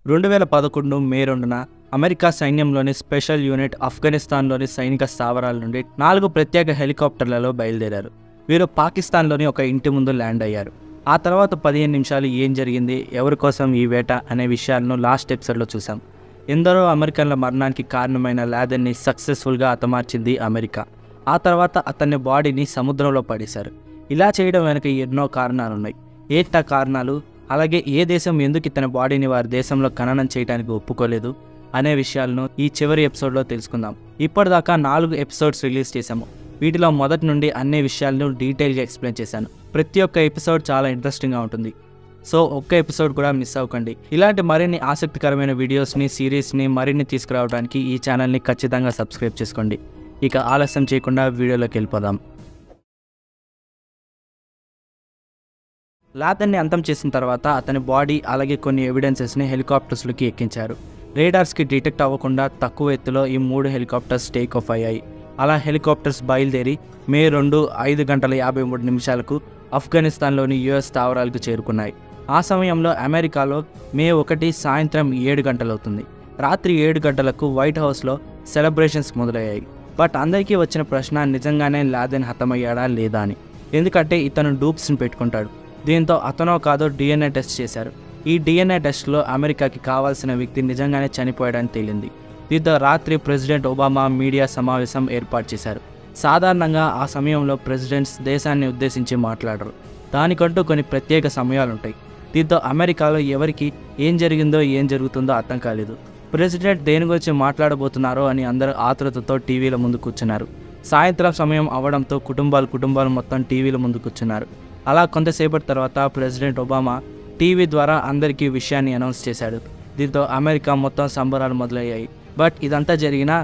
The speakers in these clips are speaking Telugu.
2011 మే 2న అమెరికా సైన్యంలోని స్పెషల్ యూనిట్ ఆఫ్ఘనిస్తాన్లోని సైనిక స్థావరాల నుండి 4 ప్రత్యేక హెలికాప్టర్లలో బయలుదేరారు. వీరు పాకిస్తాన్లోని ఒక ఇంటి ముందు ల్యాండ్ అయ్యారు. ఆ తర్వాత 15 నిమిషాలు ఏం జరిగింది, ఎవరి కోసం ఈ వేట అనే విషయాలను లాస్ట్ ఎపిసోడ్లో చూసాం. ఎందరో అమెరికన్ల మరణానికి కారణమైన లాదెన్ని సక్సెస్ఫుల్గా హతమార్చింది అమెరికా. ఆ తర్వాత అతని బాడీని సముద్రంలో పడేశారు. ఇలా చేయడం వెనక ఎన్నో కారణాలున్నాయి. ఏంటా కారణాలు, అలాగే ఏ దేశం ఎందుకు ఇతని బాడీని వారి దేశంలో ఖననం చేయడానికి ఒప్పుకోలేదు అనే విషయాలను ఈ చివరి ఎపిసోడ్లో తెలుసుకుందాం. ఇప్పటిదాకా 4 ఎపిసోడ్స్ రిలీజ్ చేశాము. వీటిలో మొదటి నుండి అన్ని విషయాలను డీటెయిల్గా ఎక్స్ప్లెయిన్ చేశాను. ప్రతి ఒక్క ఎపిసోడ్ చాలా ఇంట్రెస్టింగ్గా ఉంటుంది. సో ఒక్క ఎపిసోడ్ కూడా మిస్ అవ్వకండి. ఇలాంటి మరిన్ని ఆసక్తికరమైన వీడియోస్ని, సిరీస్ని మరిన్ని తీసుకురావడానికి ఈ ఛానల్ని ఖచ్చితంగా సబ్స్క్రైబ్ చేసుకోండి. ఇక ఆలస్యం చేయకుండా వీడియోలోకి వెళ్ళిపోదాం. లాదెన్ని అంతం చేసిన తర్వాత అతని బాడీ అలాగే కొన్ని ఎవిడెన్సెస్ని హెలికాప్టర్స్లోకి ఎక్కించారు. రేడార్స్కి డిటెక్ట్ అవ్వకుండా తక్కువ ఎత్తులో ఈ 3 హెలికాప్టర్స్ టేక్ ఆఫ్ అయ్యాయి. అలా హెలికాప్టర్స్ బయలుదేరి మే 2 5:53 ఆఫ్ఘనిస్తాన్లోని యుఎస్ స్థావరాలకు చేరుకున్నాయి. ఆ సమయంలో అమెరికాలో మే 1 సాయంత్రం 7 గంటలవుతుంది. రాత్రి 7 గంటలకు వైట్ హౌస్లో సెలబ్రేషన్స్ మొదలయ్యాయి. బట్ అందరికీ వచ్చిన ప్రశ్న, నిజంగానే లాదెన్ హతమయ్యాడా లేదా అని. ఎందుకంటే ఇతను డూప్స్ని పెట్టుకుంటాడు. దీంతో అతనో కాదో డిఎన్ఏ టెస్ట్ చేశారు. ఈ డిఎన్ఏ టెస్ట్లో అమెరికాకి కావాల్సిన వ్యక్తి నిజంగానే చనిపోయాడని తేలింది. దీంతో రాత్రి ప్రెసిడెంట్ ఒబామా మీడియా సమావేశం ఏర్పాటు చేశారు. సాధారణంగా ఆ సమయంలో ప్రెసిడెంట్స్ దేశాన్ని ఉద్దేశించి మాట్లాడరు. దానికంటూ కొన్ని ప్రత్యేక సమయాలుంటాయి. దీంతో అమెరికాలో ఎవరికి ఏం జరిగిందో ఏం జరుగుతుందో అర్థం కాలేదు. ప్రెసిడెంట్ దేని గురించి మాట్లాడబోతున్నారో అని అందరూ ఆతృతతో టీవీల ముందు కూర్చున్నారు. సాయంత్రం సమయం అవడంతో కుటుంబాలు మొత్తం టీవీల ముందు కూర్చున్నారు. అలా కొంతసేపటి తర్వాత ప్రెసిడెంట్ ఒబామా టీవీ ద్వారా అందరికీ విషయాన్ని అనౌన్స్ చేశాడు. దీంతో అమెరికా మొత్తం సంబరాలు మొదలయ్యాయి. బట్ ఇదంతా జరిగినా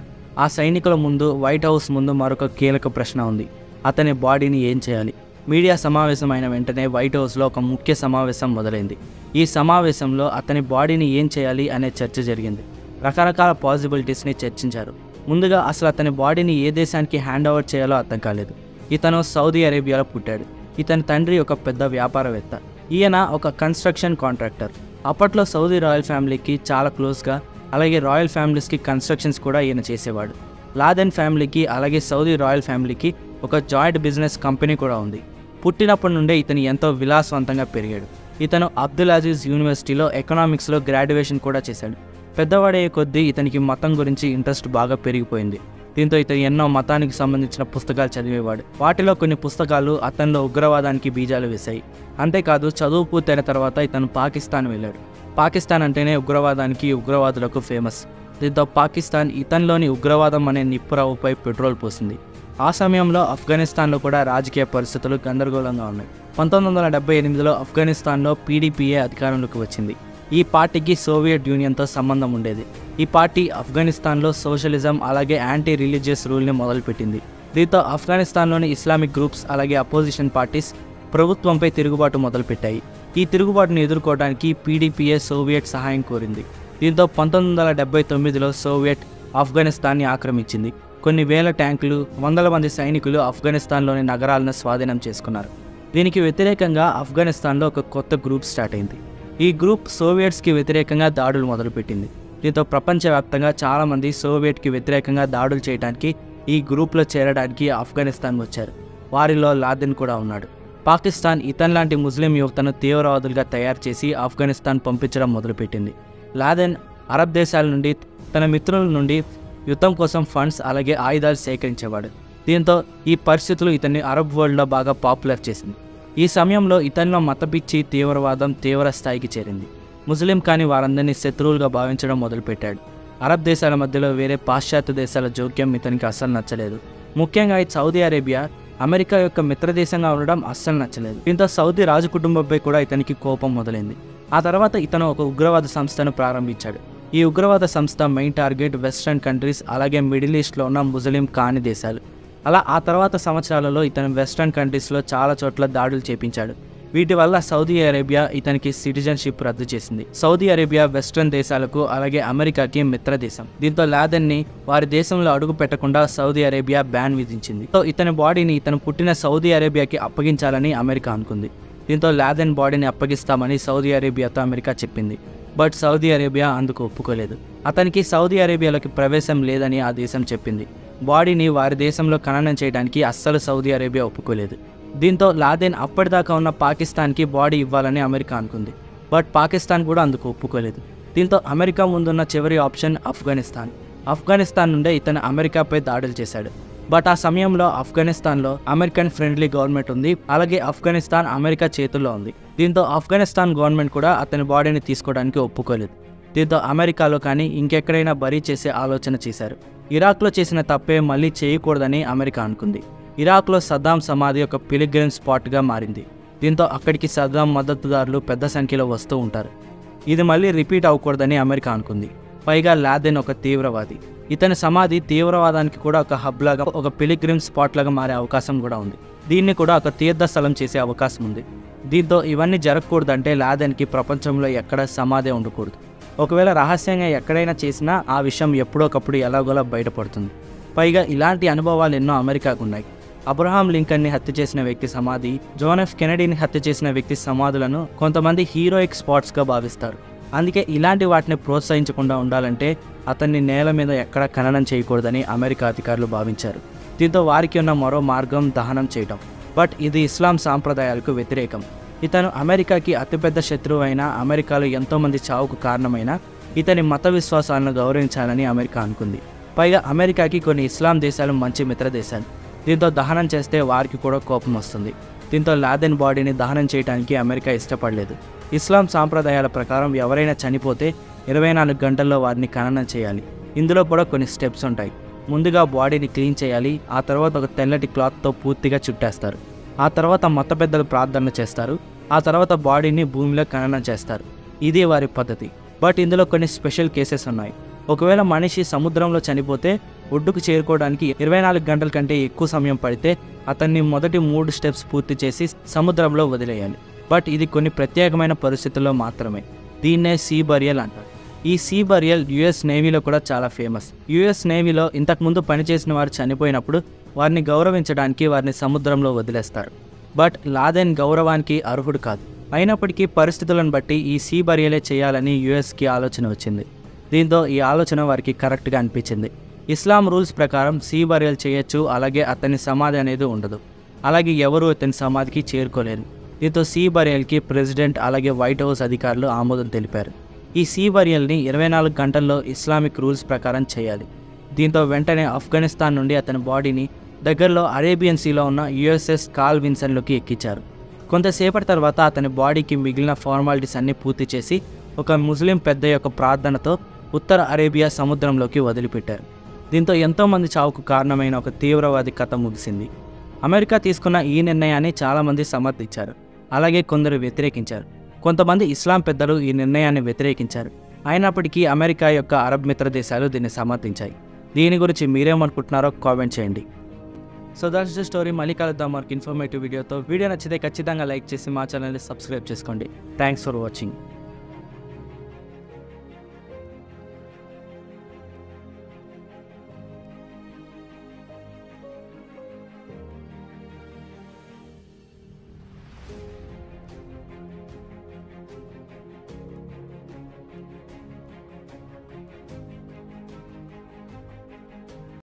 ఆ సైనికుల ముందు, వైట్ హౌస్ ముందు మరొక కీలక ప్రశ్న ఉంది. అతని బాడీని ఏం చేయాలి? మీడియా సమావేశం అయిన వెంటనే వైట్ హౌస్లో ఒక ముఖ్య సమావేశం మొదలైంది. ఈ సమావేశంలో అతని బాడీని ఏం చేయాలి అనే చర్చ జరిగింది. రకరకాల పాసిబిలిటీస్ని చర్చించారు. ముందుగా అసలు అతని బాడీని ఏ దేశానికి హ్యాండ్ ఓవర్ చేయాలో అర్థం కాలేదు. ఇతను సౌదీ అరేబియాలో పుట్టాడు. ఇతని తండ్రి ఒక పెద్ద వ్యాపారవేత్త. ఈయన ఒక కన్స్ట్రక్షన్ కాంట్రాక్టర్. అప్పట్లో సౌదీ రాయల్ ఫ్యామిలీకి చాలా క్లోజ్గా, అలాగే రాయల్ ఫ్యామిలీస్కి కన్స్ట్రక్షన్స్ కూడా ఈయన చేసేవాడు. లాదెన్ ఫ్యామిలీకి అలాగే సౌదీ రాయల్ ఫ్యామిలీకి ఒక జాయింట్ బిజినెస్ కంపెనీ కూడా ఉంది. పుట్టినప్పటి నుండే ఇతను ఎంతో విలాసవంతంగా పెరిగాడు. ఇతను అబ్దుల్ అజీజ్ యూనివర్సిటీలో ఎకనామిక్స్లో గ్రాడ్యుయేషన్ కూడా చేశాడు. పెద్దవాడయ్యే కొద్దీ ఇతనికి మతం గురించి ఇంట్రెస్ట్ బాగా పెరిగిపోయింది. దీంతో ఇతను ఎన్నో మతానికి సంబంధించిన పుస్తకాలు చదివేవాడు. వాటిలో కొన్ని పుస్తకాలు అతనిలో ఉగ్రవాదానికి బీజాలు వేశాయి. అంతేకాదు, చదువు పూర్తయిన తర్వాత ఇతను పాకిస్తాన్ వెళ్ళాడు. పాకిస్తాన్ అంటేనే ఉగ్రవాదానికి, ఉగ్రవాదులకు ఫేమస్. దీంతో పాకిస్తాన్ ఇతనిలోని ఉగ్రవాదం అనే నిప్పురవ్వపై పెట్రోల్ పోసింది. ఆ సమయంలో ఆఫ్ఘనిస్తాన్లో కూడా రాజకీయ పరిస్థితులు గందరగోళంగా ఉన్నాయి. 1978లో ఆఫ్ఘనిస్తాన్లో పీడీపీఏ అధికారంలోకి వచ్చింది. ఈ పార్టీకి సోవియట్ యూనియన్తో సంబంధం ఉండేది. ఈ పార్టీ ఆఫ్ఘనిస్తాన్లో సోషలిజం అలాగే యాంటీ రిలీజియస్ రూల్ని మొదలుపెట్టింది. దీంతో ఆఫ్ఘనిస్తాన్లోని ఇస్లామిక్ గ్రూప్స్ అలాగే అపోజిషన్ పార్టీస్ ప్రభుత్వంపై తిరుగుబాటు మొదలుపెట్టాయి. ఈ తిరుగుబాటును ఎదుర్కోవడానికి పీడీపీఏ సోవియట్ సహాయం కోరింది. దీంతో 1979లో సోవియట్ ఆఫ్ఘనిస్తాన్ని ఆక్రమించింది. కొన్ని వేల ట్యాంకులు, వందల మంది సైనికులు ఆఫ్ఘనిస్తాన్లోని నగరాలను స్వాధీనం చేసుకున్నారు. దీనికి వ్యతిరేకంగా ఆఫ్ఘనిస్తాన్లో ఒక కొత్త గ్రూప్ స్టార్ట్ అయింది. ఈ గ్రూప్ సోవియట్స్కి వ్యతిరేకంగా దాడులు మొదలుపెట్టింది. దీంతో ప్రపంచవ్యాప్తంగా చాలామంది సోవియట్కి వ్యతిరేకంగా దాడులు చేయడానికి ఈ గ్రూప్లో చేరడానికి ఆఫ్ఘనిస్తాన్ వచ్చారు. వారిలో లాదెన్ కూడా ఉన్నాడు. పాకిస్తాన్ ఇతనిలాంటి ముస్లిం యువతను తీవ్రవాదులుగా తయారు చేసి ఆఫ్ఘనిస్తాన్ పంపించడం మొదలుపెట్టింది. లాదెన్ అరబ్ దేశాల నుండి, తన మిత్రుల నుండి యుద్ధం కోసం ఫండ్స్ అలాగే ఆయుధాలు సేకరించేవాడు. దీంతో ఈ పరిస్థితులు ఇతన్ని అరబ్ వరల్డ్లో బాగా పాపులర్ చేసింది. ఈ సమయంలో ఇతనిలో మతపిచ్చి, తీవ్రవాదం తీవ్ర స్థాయికి చేరింది. ముస్లిం కాని వారందరినీ శత్రువులుగా భావించడం మొదలుపెట్టాడు. అరబ్ దేశాల మధ్యలో వేరే పాశ్చాత్య దేశాల జోక్యం ఇతనికి అస్సలు నచ్చలేదు. ముఖ్యంగా ఈ సౌదీ అరేబియా అమెరికా యొక్క మిత్రదేశంగా ఉండడం అస్సలు నచ్చలేదు. దీంతో సౌదీ రాజు కుటుంబంపై కూడా ఇతనికి కోపం మొదలైంది. ఆ తర్వాత ఇతను ఒక ఉగ్రవాద సంస్థను ప్రారంభించాడు. ఈ ఉగ్రవాద సంస్థ మెయిన్ టార్గెట్ వెస్ట్రన్ కంట్రీస్ అలాగే మిడిల్ ఈస్ట్లో ఉన్న ముస్లిం కాని దేశాలు. అలా ఆ తర్వాత సంవత్సరాలలో ఇతను వెస్ట్రన్ కంట్రీస్లో చాలా చోట్ల దాడులు చేపించాడు. వీటి వల్ల సౌదీ అరేబియా ఇతనికి సిటిజన్షిప్ రద్దు చేసింది. సౌదీ అరేబియా వెస్ట్రన్ దేశాలకు అలాగే అమెరికాకి మిత్ర దేశం. దీంతో లాదెన్ని వారి దేశంలో అడుగు పెట్టకుండా సౌదీ అరేబియా బ్యాన్ విధించింది. సో ఇతని బాడీని ఇతను పుట్టిన సౌదీ అరేబియాకి అప్పగించాలని అమెరికా అనుకుంది. దీంతో లాదెన్ బాడీని అప్పగిస్తామని సౌదీ అరేబియాతో అమెరికా చెప్పింది. బట్ సౌదీ అరేబియా అందుకు ఒప్పుకోలేదు. అతనికి సౌదీ అరేబియాలోకి ప్రవేశం లేదని ఆ దేశం చెప్పింది. బాడీని వారి దేశంలో ఖననం చేయడానికి అస్సలు సౌదీ అరేబియా ఒప్పుకోలేదు. దీంతో లాదెన్ అప్పటిదాకా ఉన్న పాకిస్తాన్కి బాడీ ఇవ్వాలని అమెరికా అనుకుంది. బట్ పాకిస్తాన్ కూడా అందుకు ఒప్పుకోలేదు. దీంతో అమెరికా ముందున్న చివరి ఆప్షన్ ఆఫ్ఘనిస్తాన్ నుండే ఇతను అమెరికాపై దాడులు చేశాడు. బట్ ఆ సమయంలో ఆఫ్ఘనిస్తాన్లో అమెరికన్ ఫ్రెండ్లీ గవర్నమెంట్ ఉంది. అలాగే ఆఫ్ఘనిస్తాన్ అమెరికా చేతుల్లో ఉంది. దీంతో ఆఫ్ఘనిస్తాన్ గవర్నమెంట్ కూడా అతని బాడీని తీసుకోవడానికి ఒప్పుకోలేదు. దీంతో అమెరికాలో కానీ ఇంకెక్కడైనా బరీ చేసే ఆలోచన చేశారు. ఇరాక్లో చేసిన తప్పే మళ్ళీ చేయకూడదని అమెరికా అనుకుంది. ఇరాక్లో సద్దాం సమాధి ఒక పిలిగ్రిమ్ స్పాట్గా మారింది. దీంతో అక్కడికి సద్దాం మద్దతుదారులు పెద్ద సంఖ్యలో వస్తూ ఉంటారు. ఇది మళ్ళీ రిపీట్ అవ్వకూడదని అమెరికా అనుకుంది. పైగా లాదెన్ ఒక తీవ్రవాది. ఇతని సమాధి తీవ్రవాదానికి కూడా ఒక హబ్ లాగా, ఒక పిలిగ్రిమ్ స్పాట్ లాగా మారే అవకాశం కూడా ఉంది. దీన్ని కూడా ఒక తీర్థస్థలం చేసే అవకాశం ఉంది. దీంతో ఇవన్నీ జరగకూడదంటే లాదెన్కి ప్రపంచంలో ఎక్కడ సమాధి ఉండకూడదు. ఒకవేళ రహస్యంగా ఎక్కడైనా చేసినా ఆ విషయం ఎప్పుడోకప్పుడు ఎలాగోలా బయటపడుతుంది. పైగా ఇలాంటి అనుభవాలు ఎన్నో అమెరికాకు ఉన్నాయి. అబ్రహాం లింకన్ని హత్య చేసిన వ్యక్తి సమాధి, జాన్ ఎఫ్ కెనడీని హత్య చేసిన వ్యక్తి సమాధులను కొంతమంది హీరోయిక్ స్పాట్స్గా భావిస్తారు. అందుకే ఇలాంటి వాటిని ప్రోత్సహించకుండా ఉండాలంటే అతన్ని నేల మీద ఎక్కడ ఖననం చేయకూడదని అమెరికా అధికారులు భావించారు. దీంతో వారికి ఉన్న మరో మార్గం దహనం చేయడం. బట్ ఇది ఇస్లాం సాంప్రదాయాలకు వ్యతిరేకం. ఇతను అమెరికాకి అతిపెద్ద శత్రువు అయినా, అమెరికాలో ఎంతోమంది చావుకు కారణమైనా ఇతని మత విశ్వాసాలను గౌరవించాలని అమెరికా అనుకుంది. పైగా అమెరికాకి కొన్ని ఇస్లాం దేశాలు మంచి మిత్ర దేశాలు. దీంతో దహనం చేస్తే వారికి కూడా కోపం వస్తుంది. దీంతో లాదెన్ బాడీని దహనం చేయడానికి అమెరికా ఇష్టపడలేదు. ఇస్లాం సాంప్రదాయాల ప్రకారం ఎవరైనా చనిపోతే 24 గంటల్లో వారిని ఖననం చేయాలి. ఇందులో కూడా కొన్ని స్టెప్స్ ఉంటాయి. ముందుగా బాడీని క్లీన్ చేయాలి. ఆ తర్వాత ఒక తెల్లటి క్లాత్తో పూర్తిగా చుట్టేస్తారు. ఆ తర్వాత మత పెద్దలు ప్రార్థన చేస్తారు. ఆ తర్వాత బాడీని భూమిలో ఖననం చేస్తారు. ఇది వారి పద్ధతి. బట్ ఇందులో కొన్ని స్పెషల్ కేసెస్ ఉన్నాయి. ఒకవేళ మనిషి సముద్రంలో చనిపోతే ఒడ్డుకు చేరుకోవడానికి 24 గంటల కంటే ఎక్కువ సమయం పడితే అతన్ని మొదటి 3 స్టెప్స్ పూర్తి చేసి సముద్రంలో వదిలేయాలి. బట్ ఇది కొన్ని ప్రత్యేకమైన పరిస్థితుల్లో మాత్రమే. దీన్నే సీ బరియల్ అంటారు. ఈ సీ బరియల్ యుఎస్ నేవీలో కూడా చాలా ఫేమస్. యుఎస్ నేవీలో ఇంతకుముందు పనిచేసిన వారు చనిపోయినప్పుడు వారిని గౌరవించడానికి వారిని సముద్రంలో వదిలేస్తారు. బట్ లాదెన్ గౌరవానికి అర్హుడు కాదు. అయినప్పటికీ పరిస్థితులను బట్టి ఈ సీ బరియలే చేయాలని యుఎస్కి ఆలోచన వచ్చింది. దీంతో ఈ ఆలోచన వారికి కరెక్ట్గా అనిపించింది. ఇస్లాం రూల్స్ ప్రకారం సీ బరియల్ చేయొచ్చు. అలాగే అతని సమాధి అనేది ఉండదు. అలాగే ఎవరు అతని సమాధికి చేరుకోలేరు. దీంతో సీ బరియల్కి ప్రెసిడెంట్ అలాగే వైట్ హౌస్ అధికారులు ఆమోదం తెలిపారు. ఈ సీ బరియల్ని 24 గంటల్లో ఇస్లామిక్ రూల్స్ ప్రకారం చేయాలి. దీంతో వెంటనే ఆఫ్ఘనిస్తాన్ నుండి అతని బాడీని దగ్గరలో అరేబియన్ సీలో ఉన్న యుఎస్ఎస్ కార్ల్ విన్సన్లోకి ఎక్కించారు. కొంతసేపటి తర్వాత అతని బాడీకి మిగిలిన ఫార్మాలిటీస్ అన్నీ పూర్తి చేసి ఒక ముస్లిం పెద్ద యొక్క ప్రార్థనతో ఉత్తర అరేబియా సముద్రంలోకి వదిలిపెట్టారు. దీంతో ఎంతోమంది చావుకు కారణమైన ఒక తీవ్రవాది కథ ముగిసింది. అమెరికా తీసుకున్న ఈ నిర్ణయాన్ని చాలామంది సమర్థించారు. అలాగే కొందరు వ్యతిరేకించారు. కొంతమంది ఇస్లాం పెద్దలు ఈ నిర్ణయాన్ని వ్యతిరేకించారు. అయినప్పటికీ అమెరికా యొక్క అరబ్ మిత్ర దేశాలు దీన్ని సమర్థించాయి. దీని గురించి మీరేమనుకుంటున్నారో కామెంట్ చేయండి. So that's the story. మళ్ళీ కలుద్దాం మరొక ఇన్ఫర్మేటివ్ వీడియోతో. వీడియో నచ్చితే ఖచ్చితంగా లైక్ చేసి మా ఛానల్ని సబ్స్క్రైబ్ చేసుకోండి. Thanks for watching.